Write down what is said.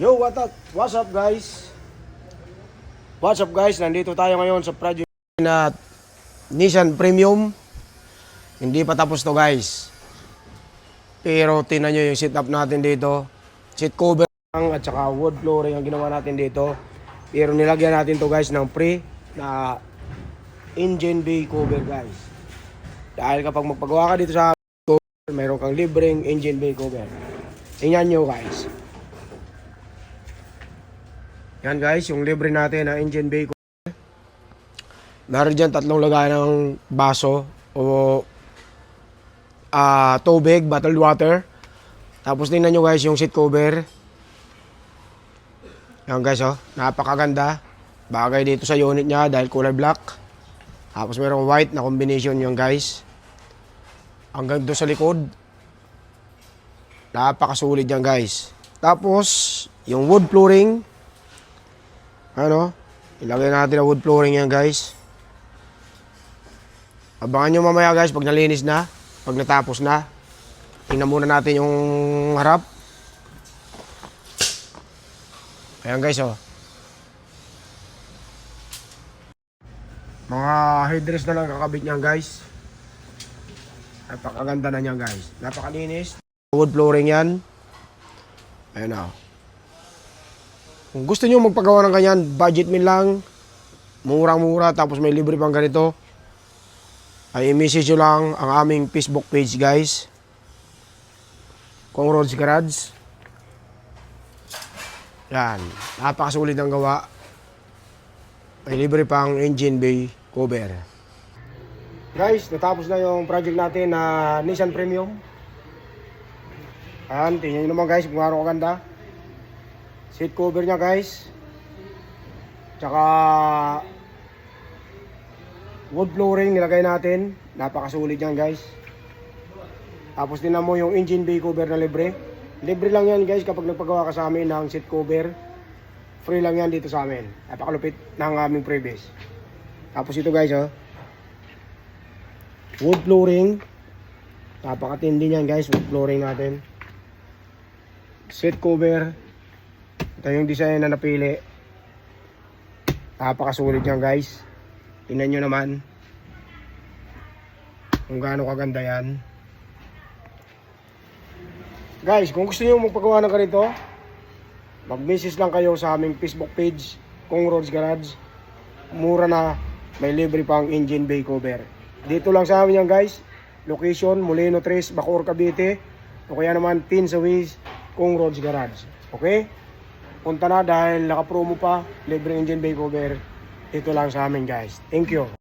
Yo, what's up guys? What's up guys? Nandito tayo ngayon sa project na Nissan Premium. Hindi pa tapos to guys. Pero tingnan nyo yung setup natin dito. Seat cover lang at saka wood flooring ang ginawa natin dito. Pero nilagyan natin to guys ng pre na engine bay cover guys. Dahil kapag magpagawa ka dito sa cover, mayroon kang libreng engine bay cover. Tingnan nyo guys. Yan guys, yung libre natin na engine bay cover. Meron dyan tatlong lagayan ng baso o tubig, bottled water. Tapos tingnan nyo guys yung seat cover. Yan guys oh, napakaganda. Bagay dito sa unit niya dahil kulay black. Tapos merong white na combination yung guys. Hanggang doon sa likod. Napakasulit yan guys. Tapos yung wood flooring. Ano? Ilagay natin ang wood flooring yan guys. Abangan nyo mamaya guys pag nalinis na. Pag natapos na. Tingnan muna natin yung harap. Ayan guys oh. Mga headrest na lang kakabit niyan guys. Napakaganda na niyan guys. Napakalinis. Wood flooring yan. Ayan oh. Kung gusto nyo magpagawa ng ganyan, budget meal lang. Murang-mura tapos may libre pang ganito. Ay i-message nyo lang ang aming Facebook page guys. Kong Roads Garage. Yan. Napakasulit ang gawa. May libre pang engine bay cover. Guys, natapos na yung project natin na Nissan Premium. Ayan, tingnan nyo naman guys kung ano kaganda. Seat cover niya guys. Tsaka wood flooring nilagay natin. Napakasulit yan guys. Tapos tingnan mo yung engine bay cover na libre. Libre lang yan guys kapag nagpagawa ka sa amin ng seat cover. Free lang yan dito sa amin. Napakalupit ng aming previous. Tapos ito guys oh. Wood flooring. Napakatindi yan guys. Wood flooring natin. Seat cover. Ito yung design na napili. Napakasulit yan guys. Tingnan nyo naman kung gaano kaganda yan. Guys, kung gusto nyo magpagawa ng ganito, mag-message lang kayo sa aming Facebook page, Kong Roads Garage. Mura na, may libre pang engine bay cover. Dito lang sa amin yan guys. Location, Molino 3, Bacoor, Cavite. O kaya naman, Tinsawis, Kong Roads Garage. Okay? Punta na dahil naka-promo pa, libre engine bay cover. Ito lang sa amin guys. Thank you.